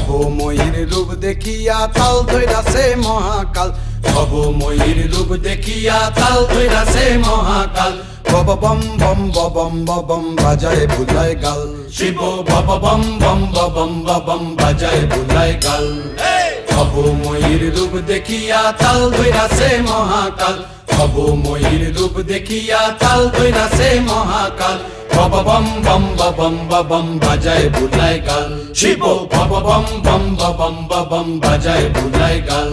ভবময়ীর রূপ দেখিয়া তাল ধইরাছে মহাকাল, ভবময়ীর রূপ দেখিয়া তাল ধইরাছে মহাকাল। বব বম বম বম বম বাজায় বুলায় গাল, শিব বব বম বম বম বাজায় বুলায় গাল। ভবময়ীর রূপ দেখিয়া তাল ধইরাছে মহাকাল, ভবময়ীর রূপ দেখিয়া তাল ধইরাছে মহাকাল। বব বম বম বাজায় বুলায় গাল, শিব বব বম বম বাজায় বুলায় গাল।